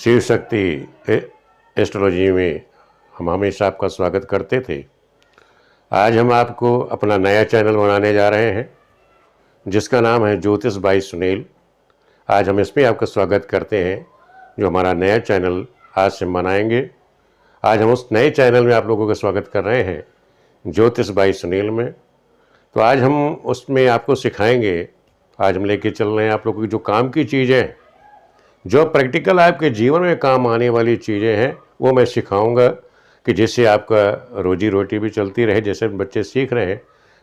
Shiv Shakti astrology में हम हमेशा आपका स्वागत करते थे। आज हम आपको अपना नया चैनल बनाने जा रहे हैं जिसका नाम है ज्योतिष बाई सुनील। आज हम इसमें आपका स्वागत करते हैं जो हमारा नया चैनल आज से मनाएंगे। आज हम उस नए चैनल में आप लोगों का स्वागत कर रहे हैं ज्योतिष बाई सुनील में। तो आज हम उसमें आपको सिखाएंगे, आज हम लेके चल रहे हैं आप लोगों की जो काम की चीज़ें, जो प्रैक्टिकल आपके जीवन में काम आने वाली चीज़ें हैं वो मैं सिखाऊंगा कि जिससे आपका रोजी रोटी भी चलती रहे। जैसे बच्चे सीख रहे हैं,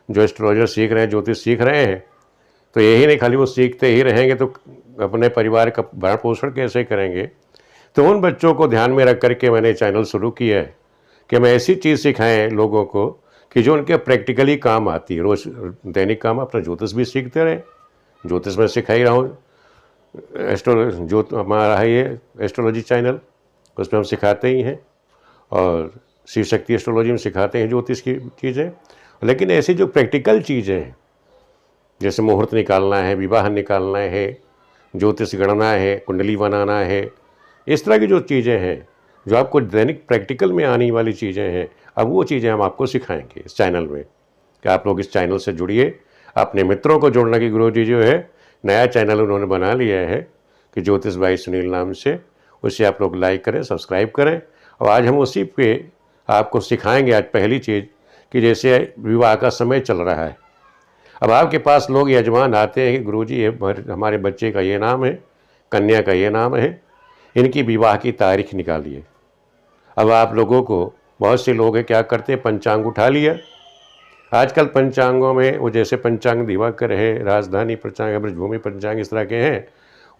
जो एस्ट्रोलॉजर सीख रहे हैं, ज्योतिष सीख रहे हैं, तो यही नहीं खाली वो सीखते ही रहेंगे तो अपने परिवार का भरण पोषण कैसे करेंगे। तो उन बच्चों को ध्यान में रख करके मैंने चैनल शुरू किया है कि मैं ऐसी चीज़ सिखाएं लोगों को कि जो उनके प्रैक्टिकली काम आती है। रोज़ दैनिक काम अपना ज्योतिष भी सीखते रहें। ज्योतिष में सिखा ही रहा हूँ। जो हमारा है ये एस्ट्रोलॉजी चैनल, उसमें हम सिखाते ही हैं और शिव शक्ति एस्ट्रोलॉजी में सिखाते हैं ज्योतिष की चीज़ें। लेकिन ऐसी जो प्रैक्टिकल चीज़ें हैं, जैसे मुहूर्त निकालना है, विवाह निकालना है, ज्योतिष गणना है, कुंडली बनाना है, इस तरह की जो चीज़ें हैं जो आपको दैनिक प्रैक्टिकल में आने वाली चीज़ें हैं, अब वो चीज़ें हम आपको सिखाएंगे इस चैनल में। कि आप लोग इस चैनल से जुड़िए। अपने मित्रों को जोड़ने की गुरुजी जो है नया चैनल उन्होंने बना लिया है कि ज्योतिष बाई सुनील नाम से, उसे आप लोग लाइक करें, सब्सक्राइब करें। और आज हम उसी पे आपको सिखाएंगे आज पहली चीज़ कि जैसे विवाह का समय चल रहा है। अब आपके पास लोग यजमान आते हैं कि गुरुजी हमारे बच्चे का ये नाम है, कन्या का ये नाम है, इनकी विवाह की तारीख निकालिए। अब आप लोगों को बहुत से लोग हैं क्या करते हैं, पंचांग उठा लिया। आजकल पंचांगों में वो जैसे पंचांग दिवाकर है, राजधानी पंचांग, ब्रजभूमि पंचांग, इस तरह के हैं,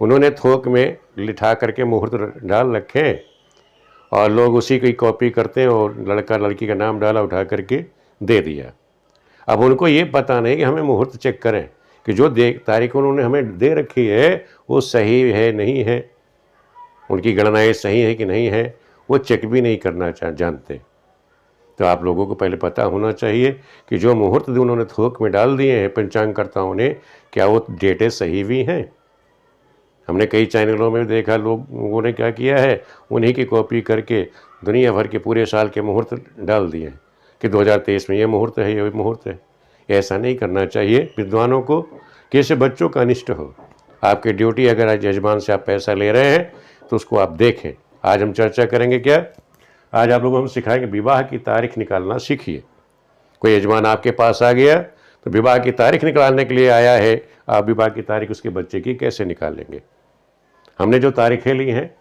उन्होंने थोक में लिखा करके मुहूर्त डाल रखे हैं और लोग उसी की कॉपी करते हैं और लड़का लड़की का नाम डाला, उठा करके दे दिया। अब उनको ये पता नहीं कि हमें मुहूर्त चेक करें कि जो तारीख उन्होंने हमें दे रखी है वो सही है नहीं है, उनकी गणनाएँ सही है कि नहीं है, वो चेक भी नहीं करना जानते। तो आप लोगों को पहले पता होना चाहिए कि जो मुहूर्त उन्होंने थोक में डाल दिए हैं पंचांगकर्ताओं ने, क्या वो डेटें सही भी हैं। हमने कई चैनलों में देखा लोगों ने क्या किया है, उन्हीं की कॉपी करके दुनिया भर के पूरे साल के मुहूर्त डाल दिए कि 2023 में ये मुहूर्त है, ये मुहूर्त है। ऐसा नहीं करना चाहिए विद्वानों को कि इससे बच्चों का अनिष्ट हो। आपकी ड्यूटी, अगर आज यजमान से आप पैसा ले रहे हैं तो उसको आप देखें। आज हम चर्चा करेंगे क्या, आज आप लोगों को हम सिखाएंगे विवाह की तारीख निकालना सीखिए। कोई यजमान आपके पास आ गया तो विवाह की तारीख निकालने के लिए आया है, आप विवाह की तारीख उसके बच्चे की कैसे निकालेंगे। हमने जो तारीखें ली हैं,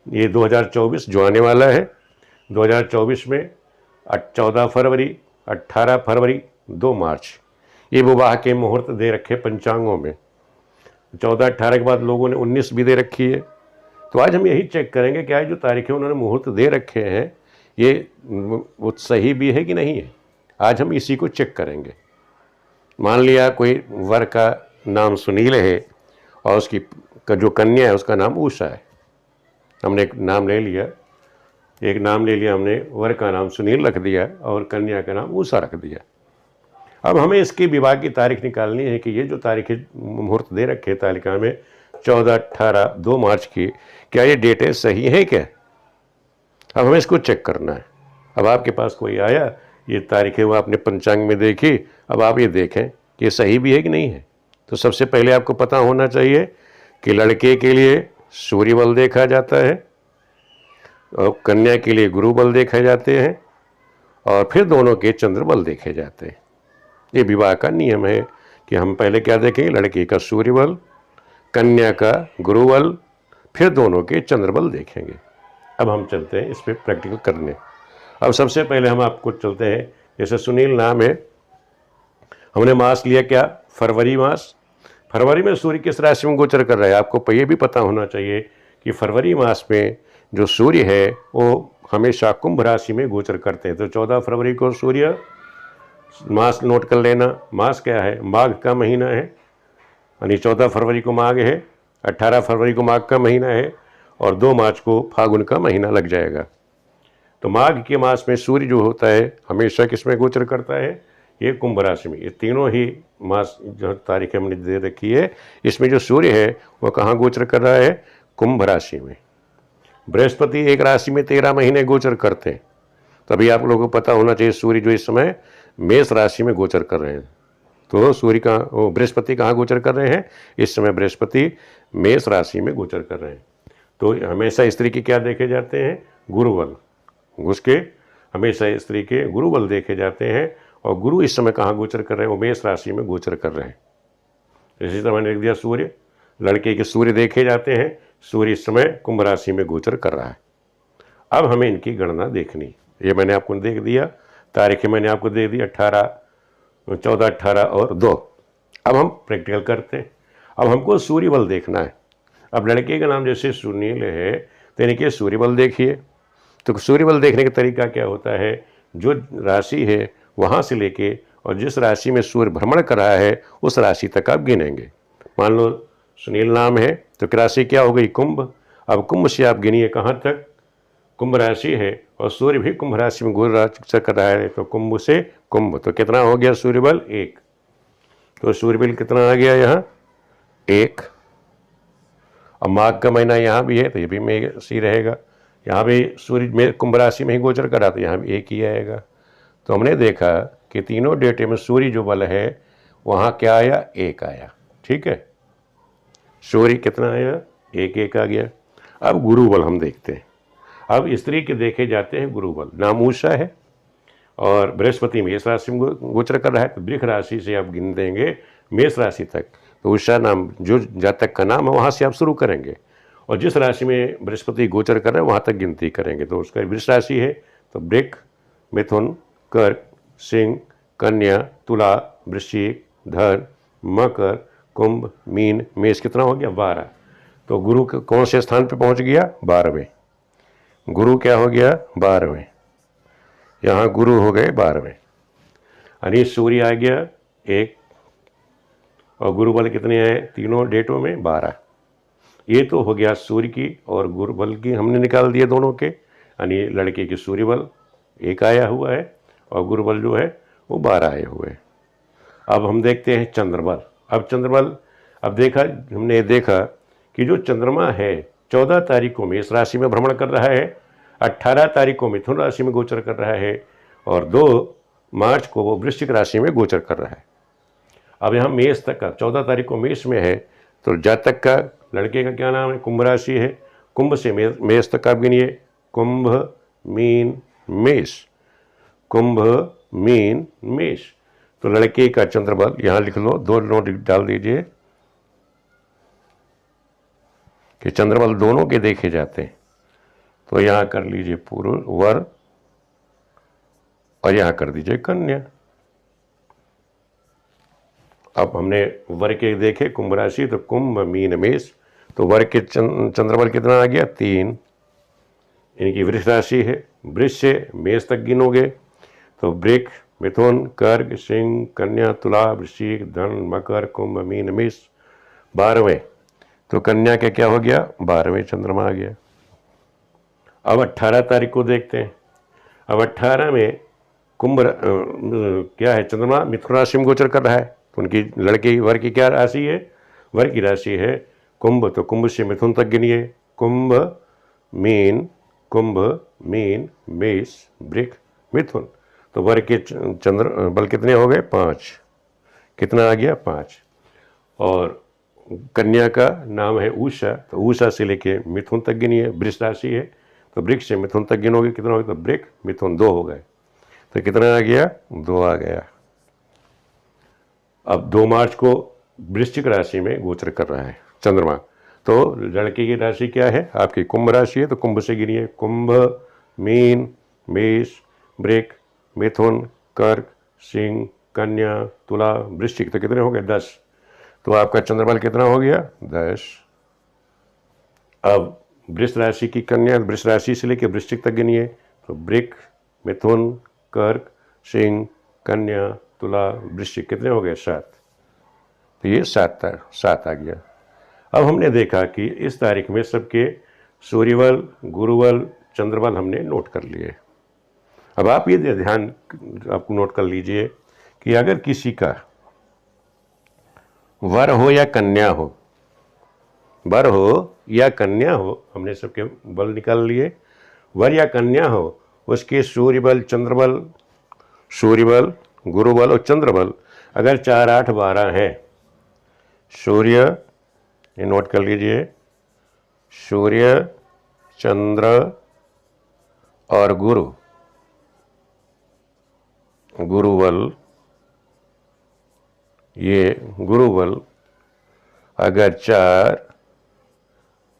ये 2024 जो आने वाला है, 2024 में 14 फरवरी, 18 फरवरी, 2 मार्च, ये विवाह के मुहूर्त दे रखे पंचांगों में। 14-18 के बाद लोगों ने 19 भी दे रखी है। तो आज हम यही चेक करेंगे क्या जो तारीखें उन्होंने मुहूर्त दे रखे हैं ये वो सही भी है कि नहीं है। आज हम इसी को चेक करेंगे। मान लिया कोई वर का नाम सुनील है और उसकी जो कन्या है उसका नाम उषा है। हमने एक नाम ले लिया, हमने वर का नाम सुनील रख दिया और कन्या का नाम उषा रख दिया। अब हमें इसकी विवाह की तारीख निकालनी है कि ये जो तारीखें मुहूर्त दे रखे तालिका में 14, 18, 2 मार्च की, क्या ये डेटें सही हैं क्या। अब हमें इसको चेक करना है। अब आपके पास कोई आया, ये तारीखें वो आपने पंचांग में देखी, अब आप ये देखें कि ये सही भी है कि नहीं है। तो सबसे पहले आपको पता होना चाहिए कि लड़के के लिए सूर्य बल देखा जाता है और कन्या के लिए गुरु बल देखे जाते हैं और फिर दोनों के चंद्र बल देखे जाते हैं। ये विवाह का नियम है कि हम पहले क्या देखेंगे, लड़की का सूर्य बल, कन्या का गुरु बल, फिर दोनों के चंद्र बल देखेंगे। अब हम चलते हैं इस पर प्रैक्टिकल करने। अब सबसे पहले हम आपको चलते हैं, जैसे सुनील नाम है, हमने मास लिया क्या, फरवरी मास। फरवरी में सूर्य किस राशि में गोचर कर रहा है, आपको ये भी पता होना चाहिए कि फरवरी मास में जो सूर्य है वो हमेशा कुंभ राशि में गोचर करते हैं। तो 14 फरवरी को सूर्य, मास नोट कर लेना। मास क्या है, माघ का महीना है, यानी 14 फरवरी को माघ है, 18 फरवरी को माघ का महीना है और 2 मार्च को फागुन का महीना लग जाएगा। तो माघ के मास में सूर्य जो होता है हमेशा किस में गोचर करता है, ये कुंभ राशि में। ये तीनों ही मास जो तारीख हमने दे रखी है, इसमें जो सूर्य है वो कहाँ गोचर कर रहा है, कुंभ राशि में। बृहस्पति एक राशि में 13 महीने गोचर करते हैं। तभी आप लोगों को पता होना चाहिए सूर्य जो इस समय मेष राशि में गोचर कर रहे हैं। तो सूर्य कहाँ, बृहस्पति कहाँ गोचर कर रहे हैं? इस समय बृहस्पति मेष राशि में गोचर कर रहे हैं। तो हमेशा स्त्री के क्या देखे जाते हैं? गुरुबल। उसके हमेशा स्त्री के गुरुबल देखे जाते हैं। और गुरु इस समय कहाँ गोचर कर रहे हैं? वो मेष राशि में गोचर कर रहे हैं। इसी तरह मैंने लिख दिया सूर्य, लड़के के सूर्य देखे जाते हैं। सूर्य इस समय कुंभ राशि में गोचर कर रहा है। अब हमें इनकी गणना देखनी, ये मैंने आपको देख दिया, तारीखें मैंने आपको दे दी 18, 14, 18 और 2। अब हम प्रैक्टिकल करते हैं। अब हमको सूर्य बल देखना है। अब लड़के का नाम जैसे सुनील है तो इनके सूर्य बल देखिए। तो सूर्य बल देखने का तरीका क्या होता है? जो राशि है वहाँ से लेके और जिस राशि में सूर्य भ्रमण कर रहा है उस राशि तक आप गिनेंगे। मान लो सुनील नाम है तो राशि क्या हो गई? कुंभ। अब कुंभ से आप गिनिए कहाँ तक? कुंभ राशि है और सूर्य भी कुंभ राशि में गोचर कर रहा है, तो कुंभ से कुंभ, तो कितना हो गया सूर्य बल? 1। तो सूर्य बल कितना आ गया यहाँ? 1। अब माघ का महीना यहाँ भी है तो ये भी मेष ही रहेगा। यहाँ भी सूर्य में कुंभ राशि में ही गोचर करा तो यहाँ भी 1 ही आएगा। तो हमने देखा कि तीनों डेटे में सूर्य जो बल है वहाँ क्या आया? 1 आया। ठीक है, सूर्य कितना आया? 1 आ गया। अब गुरु बल हम देखते हैं। अब स्त्री के देखे जाते हैं गुरु बल। नाम उषा है और बृहस्पति मेष राशि में गोचर कर रहा है, तो वृष राशि से आप गिन देंगे मेष राशि तक। तो उषा नाम जो जातक का नाम है वहाँ से आप शुरू करेंगे और जिस राशि में बृहस्पति गोचर कर रहे हैं वहाँ तक गिनती करेंगे। तो उसका वृष राशि है तो वृक, मिथुन, कर्क, सिंह, कन्या, तुला, वृश्चिक, धन, मकर, कुंभ, मीन, मेष। कितना हो गया? 12। तो गुरु कौन से स्थान पे पहुंच गया? 12वें। गुरु क्या हो गया? 12वें। यहाँ गुरु हो गए 12वें। यानी सूर्य आ गया 1 और गुरु बल कितने आए तीनों डेटों में? 12। ये तो हो गया सूर्य की और गुरु बल की हमने निकाल दिए दोनों के। यानी लड़के की सूर्य बल 1 आया हुआ है और गुरु बल जो है वो 12 आए हुए हैं। अब हम देखते हैं चंद्रबल। अब चंद्रबल, अब हमने देखा कि जो चंद्रमा है 14 तारीख को मेष राशि में भ्रमण कर रहा है, 18 तारीख को मिथुन राशि में गोचर कर रहा है और 2 मार्च को वो वृश्चिक राशि में गोचर कर रहा है। अब यहाँ मेष तक का 14 तारीख को मेष में है तो जातक का, लड़के का क्या नाम है? कुंभ राशि है। कुंभ से मेष तक आप गिनिए। कुंभ, मीन, मेष, कुंभ, मीन, मेष। तो लड़के का चंद्रबल यहाँ लिख लो, 2 नोट डाल दीजिए कि चंद्रबल दोनों के देखे जाते हैं। तो यहाँ कर लीजिए पूर्व वर और यहाँ कर दीजिए कन्या। अब हमने वर के देखे कुंभ राशि तो कुंभ, मीन, मेष। तो वर के चंद्रबल कितना आ गया? 3। इनकी वृष राशि है, वृष से मेष तक गिनोगे तो वृक, मिथुन, कर्क, सिंह, कन्या, तुला, वृश्चिक, धन, मकर, कुंभ, मीन, मेष। 12वें। तो कन्या के क्या हो गया? 12वें चंद्रमा आ गया। अब 18 तारीख को देखते हैं। अब 18 में कुंभ क्या है? चंद्रमा मिथुन राशि में गोचर कर रहा है तो उनकी लड़के वर की क्या राशि है? वर की राशि है कुंभ। तो कुंभ से मिथुन तक गिनिए। कुंभ, मीन, कुंभ, मीन, मेष, वृक, मिथुन। तो वर के चंद्र बल कितने हो गए? 5। कितना आ गया? 5। और कन्या का नाम है उषा, तो उषा से लेके मिथुन तक गिनिए। वृष राशि है तो वृक्ष से मिथुन तक गिनोगे, कितना हो गया? तो वृक, मिथुन 2 हो गए। तो कितना आ गया? 2 आ गया। अब 2 मार्च को वृश्चिक राशि में गोचर कर रहा है चंद्रमा। तो लड़के की राशि क्या है? आपकी कुंभ राशि है तो कुंभ से गिनिए। कुंभ, मीन, मेष, वृक, मिथुन, कर्क, सिंह, कन्या, तुला, वृश्चिक। तो कितने हो गए? 10। तो आपका चंद्रबल कितना हो गया? 10। अब वृष राशि की कन्या, वृष राशि से लेकर वृश्चिक तक गिनिए तो वृक, मिथुन, कर्क, सिंह, कन्या, तुला, वृश्चिक। कितने हो गए? 7। तो ये 7 आ गया। अब हमने देखा कि इस तारीख में सबके सूर्यबल, गुरुबल, चंद्रबल हमने नोट कर लिए। अब आप ये ध्यान आपको नोट कर लीजिए कि अगर किसी का वर हो या कन्या हो वर हो या कन्या हो, हमने सबके बल निकाल लिए, वर या कन्या हो, उसके सूर्य बल, चंद्र बल, सूर्य बल, गुरु बल और चंद्र बल अगर 4, 8, 12 है, सूर्य, ये नोट कर लीजिए, सूर्य, चंद्र और गुरु, गुरु बल, ये गुरु बल अगर 4,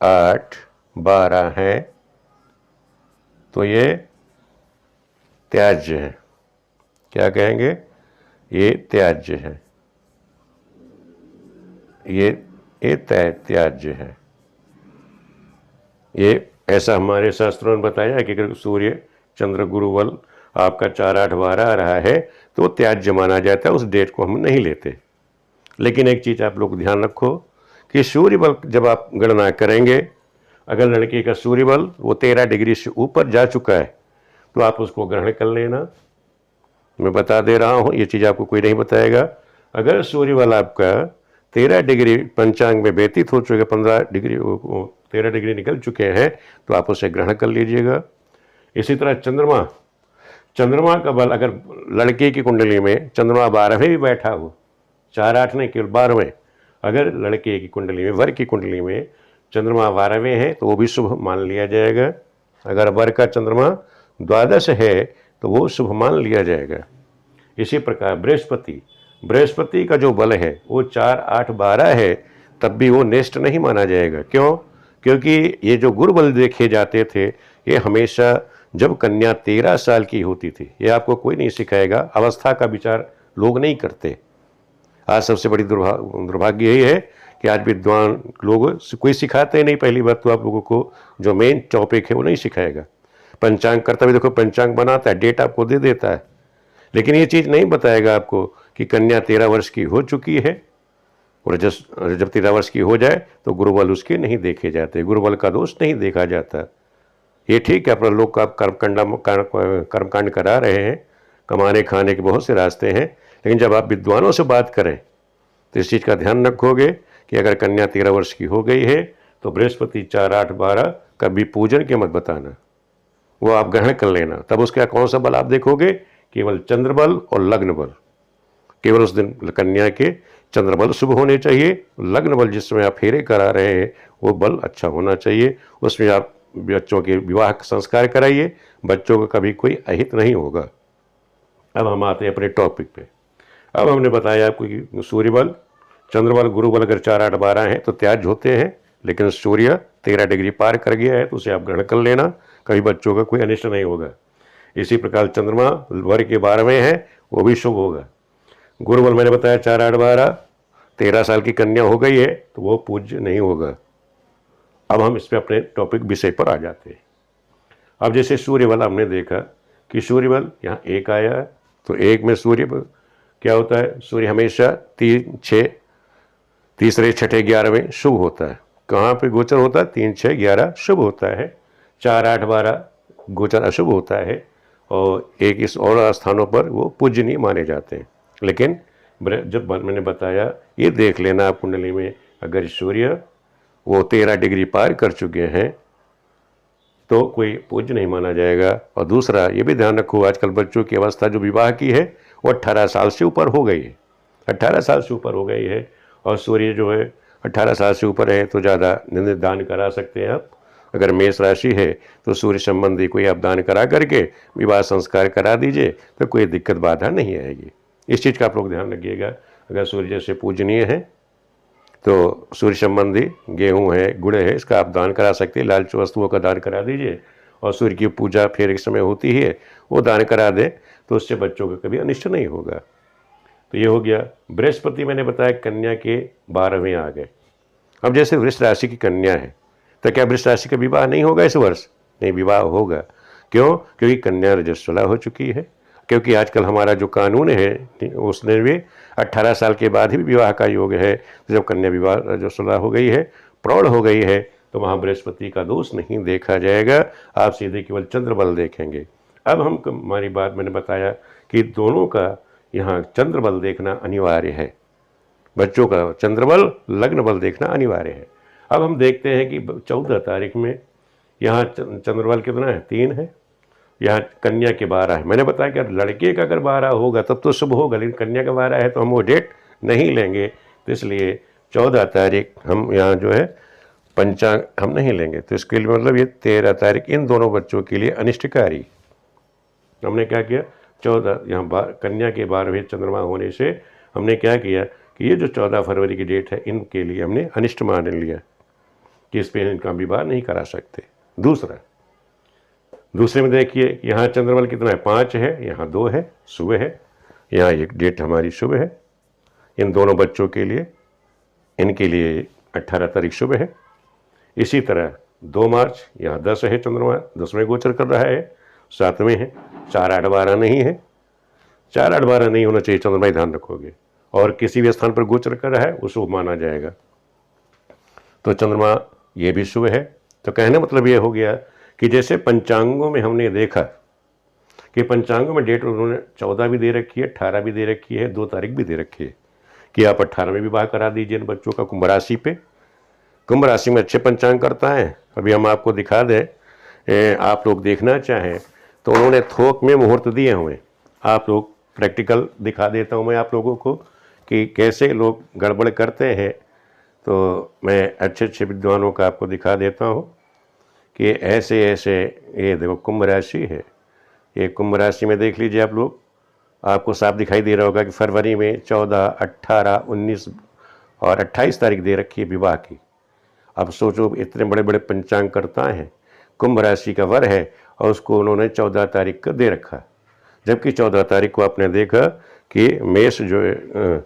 8, 12 है तो ये त्याज्य है। क्या कहेंगे? ये त्याज्य है, ये त्याज्य है। ये ऐसा हमारे शास्त्रों ने बताया है कि अगर सूर्य, चंद्र, गुरु बल आपका 4, 8, 12 आ रहा है तो त्याज्य माना जाता है, उस डेट को हम नहीं लेते। लेकिन एक चीज़ आप लोग ध्यान रखो कि सूर्य बल जब आप गणना करेंगे, अगर लड़के का सूर्य बल वो 13 डिग्री से ऊपर जा चुका है तो आप उसको ग्रहण कर लेना। मैं बता दे रहा हूँ, ये चीज़ आपको कोई नहीं बताएगा। अगर सूर्य बल आपका 13 डिग्री पंचांग में व्यतीत हो चुके, 15 डिग्री 13 डिग्री निकल चुके हैं तो आप उसे ग्रहण कर लीजिएगा। इसी तरह चंद्रमा, चंद्रमा का बल अगर लड़के की कुंडली में चंद्रमा 12वें भी बैठा हो, 4, 8 नहीं केवल 12वें, अगर लड़के की कुंडली में, वर की कुंडली में चंद्रमा 12वें है तो वो भी शुभ मान लिया जाएगा। अगर वर का चंद्रमा द्वादश है तो वो शुभ मान लिया जाएगा। इसी प्रकार बृहस्पति, बृहस्पति का जो बल है वो 4, 8, 12 है, तब भी वो नेष्ट नहीं माना जाएगा। क्यों? क्योंकि ये जो गुरु बल देखे जाते थे ये हमेशा जब कन्या 13 साल की होती थी। ये आपको कोई नहीं सिखाएगा, अवस्था का विचार लोग नहीं करते। आज सबसे बड़ी दुर्भाग्य यही है कि आज विद्वान लोग कोई सिखाते नहीं। पहली बात तो आप लोगों को जो मेन टॉपिक है वो नहीं सिखाएगा। पंचांग करता भी देखो, पंचांग बनाता है, डेट आपको दे देता है, लेकिन ये चीज़ नहीं बताएगा आपको कि कन्या 13 वर्ष की हो चुकी है और जब 13 वर्ष की हो जाए तो गुरुबल उसके नहीं देखे जाते, गुरुबल का दोष नहीं देखा जाता। ये ठीक है, अपना लोग का कर्मकांड करा रहे हैं, कमाने खाने के बहुत से रास्ते हैं, लेकिन जब आप विद्वानों से बात करें तो इस चीज़ का ध्यान रखोगे कि अगर कन्या 13 वर्ष की हो गई है तो बृहस्पति 4, 8, 12 कभी पूजन के मत बताना, वो आप ग्रहण कर लेना। तब उसका कौन सा बल आप देखोगे? केवल चंद्र बल और लग्न बल। केवल उस दिन कन्या के चंद्र बल शुभ होने चाहिए, लग्न बल जिस समय आप फेरे करा रहे हैं वो बल अच्छा होना चाहिए। उसमें आप बच्चों के विवाह संस्कार कराइए, बच्चों का कभी कोई अहित नहीं होगा। अब हम आते हैं अपने टॉपिक पे। अब हमने बताया आपको कि सूर्य बल, चंद्र बल, गुरु बल अगर 4, 8, 12 हैं तो त्याज होते हैं, लेकिन सूर्य 13 डिग्री पार कर गया है तो उसे आप ग्रहण कर लेना, कभी बच्चों का कोई अनिष्ट नहीं होगा। इसी प्रकार चंद्रमा वर के 12वें है, वो भी शुभ होगा। गुरु बल मैंने बताया 4, 8, 12, 13 साल की कन्या हो गई है तो वो पूज्य नहीं होगा। अब हम इस पर अपने टॉपिक विषय पर आ जाते हैं। अब जैसे सूर्य बल हमने देखा कि सूर्य बल यहाँ 1 आया है, तो 1 में सूर्य बल क्या होता है? सूर्य हमेशा 3, 6, तीसरे, छठे, 11वें शुभ होता है। कहाँ पे गोचर होता है? 3, 6, 11 शुभ होता है, 4, 8, 12 गोचर अशुभ होता है, और एक इस और स्थानों पर वो पूजनीय माने जाते हैं। लेकिन जब मैंने बताया ये देख लेना आप कुंडली में अगर सूर्य वो 13 डिग्री पार कर चुके हैं तो कोई पूज्य नहीं माना जाएगा। और दूसरा ये भी ध्यान रखो, आजकल बच्चों की अवस्था जो विवाह की है वो 18 साल से ऊपर हो गई है, 18 साल से ऊपर हो गई है, और सूर्य जो है 18 साल से ऊपर है तो ज़्यादा दान करा सकते हैं आप। अगर मेष राशि है तो सूर्य संबंधी कोई आप दान करा करके विवाह संस्कार करा दीजिए तो कोई दिक्कत बाधा नहीं आएगी। इस चीज़ का आप लोग ध्यान रखिएगा। अगर सूर्य जैसे पूजनीय है तो सूर्य संबंधी गेहूँ है, गुड़ है, इसका आप दान करा सकते हैं, लालच वस्तुओं का दान करा दीजिए, और सूर्य की पूजा फिर एक समय होती है वो दान करा दें तो उससे बच्चों का कभी अनिष्ट नहीं होगा। तो ये हो गया। बृहस्पति मैंने बताया कन्या के 12वें आ गए। अब जैसे वृष राशि की कन्या है तो क्या वृष राशि का विवाह नहीं होगा इस वर्ष? नहीं, विवाह होगा। क्यों? क्योंकि कन्या रजस्वला हो चुकी है। क्योंकि आजकल हमारा जो कानून है उसने भी 18 साल के बाद ही विवाह का योग है। तो जब कन्या विवाह रजस्वला हो गई है, प्रौढ़ हो गई है, तो वहाँ बृहस्पति का दोष नहीं देखा जाएगा, आप सीधे केवल चंद्र बल देखेंगे। अब हम हमारी बात मैंने बताया कि दोनों का यहाँ चंद्र बल देखना अनिवार्य है। बच्चों का चंद्र बल, लग्न बल देखना अनिवार्य है। अब हम देखते हैं कि 14 तारीख में यहाँ चंद्रबल कितना है, 3 है, यहाँ कन्या के 12 है। मैंने बताया कि लड़के का अगर 12 होगा तब तो शुभ होगा, लेकिन कन्या का 12 है तो हम वो डेट नहीं लेंगे। तो इसलिए 14 तारीख हम यहाँ जो है पंचांग हम नहीं लेंगे। तो इसके लिए मतलब ये 13 तारीख इन दोनों बच्चों के लिए अनिष्टकारी। हमने क्या किया, 14 यहाँ कन्या के 12वें चंद्रमा होने से हमने क्या किया कि ये जो 14 फरवरी की डेट है इनके लिए हमने अनिष्ट मान लिया कि इस पर इनका विवाह नहीं करा सकते। दूसरे में देखिए यहाँ चंद्रबल कितना है, 5 है, यहाँ 2 है, शुभ है, यहाँ एक डेट हमारी शुभ है इन दोनों बच्चों के लिए, इनके लिए 18 तारीख शुभ है। इसी तरह 2 मार्च यहाँ 10 है, चंद्रमा 10वें गोचर कर रहा है, 7वें है, 4 8 12 नहीं है, 4 8 12 नहीं होना चाहिए, चंद्रमा ध्यान रखोगे, और किसी भी स्थान पर गोचर कर रहा है वो शुभ माना जाएगा। तो चंद्रमा ये भी शुभ है। तो कहने मतलब ये हो गया कि जैसे पंचांगों में हमने देखा कि पंचांगों में डेट उन्होंने 14 भी दे रखी है, 18 भी दे रखी है, 2 तारीख भी दे रखी है कि आप 18 में विवाह करा दीजिए इन बच्चों का कुंभ राशि पे। कुंभ राशि में अच्छे पंचांग करता है। अभी हम आपको दिखा दें, आप लोग देखना चाहें तो उन्होंने थोक में मुहूर्त दिए हुए, आप लोग प्रैक्टिकल दिखा देता हूँ मैं आप लोगों को कि कैसे लोग गड़बड़ करते हैं। तो मैं अच्छे अच्छे विद्वानों का आपको दिखा देता हूँ कि ऐसे ऐसे, ये देखो कुंभ राशि है, ये कुंभ राशि में देख लीजिए आप लोग, आपको साफ दिखाई दे रहा होगा कि फरवरी में 14, 18, 19 और 28 तारीख दे रखी है विवाह की। अब सोचो इतने बड़े बड़े पंचांग करता है, कुंभ राशि का वर है और उसको उन्होंने 14 तारीख का दे रखा, जबकि 14 तारीख को आपने देखा कि मेष जो है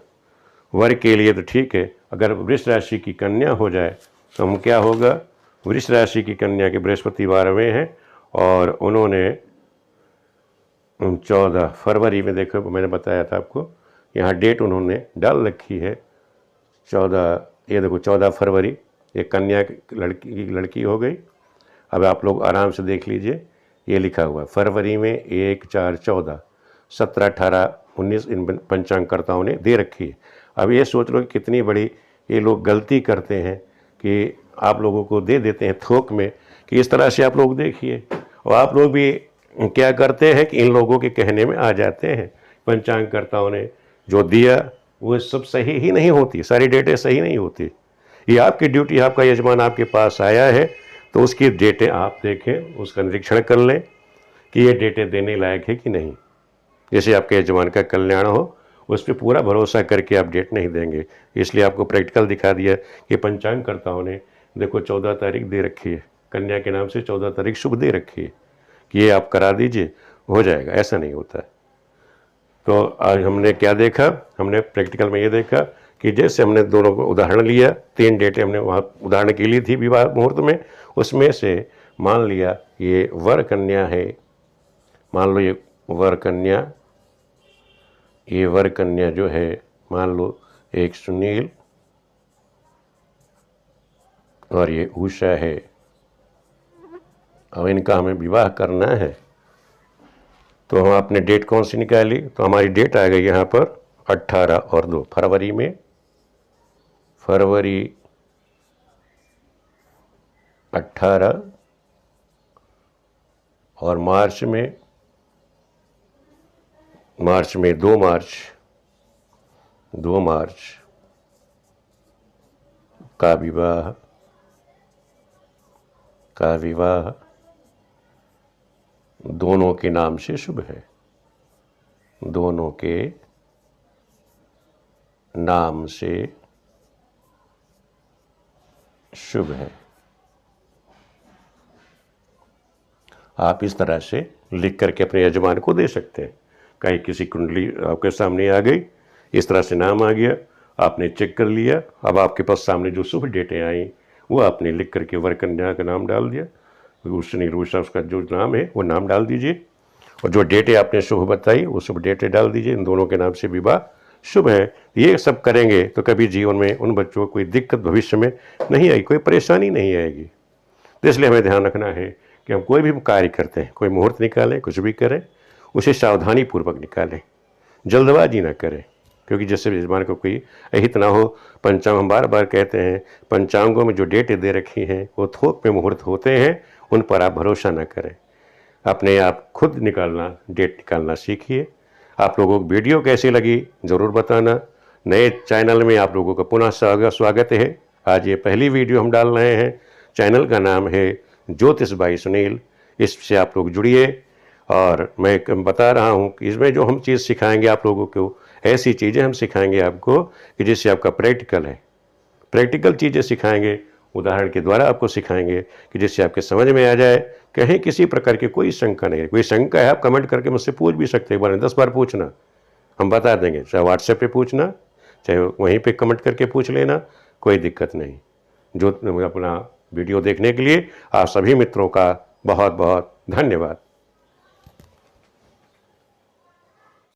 वर के लिए तो ठीक है, अगर वृष राशि की कन्या हो जाए तो हम क्या होगा, वृष राशि की कन्या के बृहस्पति 12वें हैं और उन्होंने 14 फरवरी में, देखो मैंने बताया था आपको, यहाँ डेट उन्होंने डाल रखी है 14, ये देखो 14 फरवरी, ये कन्या की लड़की हो गई। अब आप लोग आराम से देख लीजिए, ये लिखा हुआ फरवरी में 1, 4, 14, 17, 18, 19 इन पंचांगकर्ताओं ने दे रखी है। अब ये सोच लो कि कितनी बड़ी ये लोग गलती करते हैं कि आप लोगों को दे देते हैं थोक में कि इस तरह से आप लोग देखिए, और आप लोग भी क्या करते हैं कि इन लोगों के कहने में आ जाते हैं। पंचांगकर्ताओं ने जो दिया वो सब सही ही नहीं होती, सारी डेटें सही नहीं होती। ये आपकी ड्यूटी, आपका यजमान आपके पास आया है तो उसकी डेटें आप देखें, उसका निरीक्षण कर लें कि ये डेटें देने लायक है कि नहीं। जैसे आपके यजमान का कल्याण हो, उस पर पूरा भरोसा करके आप डेट नहीं देंगे। इसलिए आपको प्रैक्टिकल दिखा दिया कि पंचांगकर्ताओं ने देखो 14 तारीख दे रखी है, कन्या के नाम से 14 तारीख शुभ दे रखी है कि ये आप करा दीजिए, हो जाएगा। ऐसा नहीं होता। तो आज हमने क्या देखा, हमने प्रैक्टिकल में ये देखा कि जैसे हमने दोनों को उदाहरण लिया, 3 डेटें हमने वहाँ उदाहरण के लिए थी विवाह मुहूर्त में, उसमें से मान लिया ये वर कन्या है, मान लो ये वर कन्या, ये वर कन्या जो है मान लो एक सुनील और ये उषा है। अब इनका हमें विवाह करना है तो हम आपने डेट कौन सी निकाली, तो हमारी डेट आ गई यहाँ पर 18 और 2 फरवरी में, फरवरी 18 और मार्च में 2 मार्च का विवाह दोनों के नाम से शुभ है, दोनों के नाम से शुभ है। आप इस तरह से लिख करके अपने यजमान को दे सकते हैं। कहीं किसी कुंडली आपके सामने आ गई, इस तरह से नाम आ गया, आपने चेक कर लिया, अब आपके पास सामने जो शुभ डेटें आई वो आपने लिख करके वर कन्या का नाम डाल दिया, सुनील उषा उसका जो नाम है वो नाम डाल दीजिए, और जो डेटें आपने शुभ बताई वो शुभ डेटें डाल दीजिए। इन दोनों के नाम से विवाह शुभ है। ये सब करेंगे तो कभी जीवन में उन बच्चों को कोई दिक्कत भविष्य में नहीं आएगी, कोई परेशानी नहीं आएगी। तो इसलिए हमें ध्यान रखना है कि हम कोई भी कार्य करते हैं, कोई मुहूर्त निकालें, कुछ भी करें, उसे सावधानी पूर्वक निकालें, जल्दबाजी ना करें। क्योंकि जिससे ज़बान को कोई अहित ना हो। पंचांग हम बार बार कहते हैं, पंचांगों में जो डेटें दे रखी हैं वो थोक में मुहूर्त होते हैं, उन पर आप भरोसा ना करें। अपने आप खुद निकालना, डेट निकालना सीखिए। आप लोगों को वीडियो कैसी लगी ज़रूर बताना। नए चैनल में आप लोगों का पुनः स्वागत है। आज ये पहली वीडियो हम डाल रहे हैं। चैनल का नाम है ज्योतिष भाई सुनील। इससे आप लोग जुड़िए। और मैं बता रहा हूँ कि इसमें जो हम चीज़ सिखाएंगे आप लोगों को, ऐसी चीज़ें हम सिखाएंगे आपको कि जिससे आपका प्रैक्टिकल है, प्रैक्टिकल चीज़ें सिखाएंगे, उदाहरण के द्वारा आपको सिखाएंगे कि जिससे आपके समझ में आ जाए। कहीं किसी प्रकार की कोई शंका नहीं है। कोई शंका है आप कमेंट करके मुझसे पूछ भी सकते हैं, 1 बार 10 बार पूछना, हम बता देंगे। चाहे व्हाट्सएप पे पूछना, चाहे वहीं पे कमेंट करके पूछ लेना, कोई दिक्कत नहीं। जो अपना वीडियो देखने के लिए आप सभी मित्रों का बहुत बहुत धन्यवाद।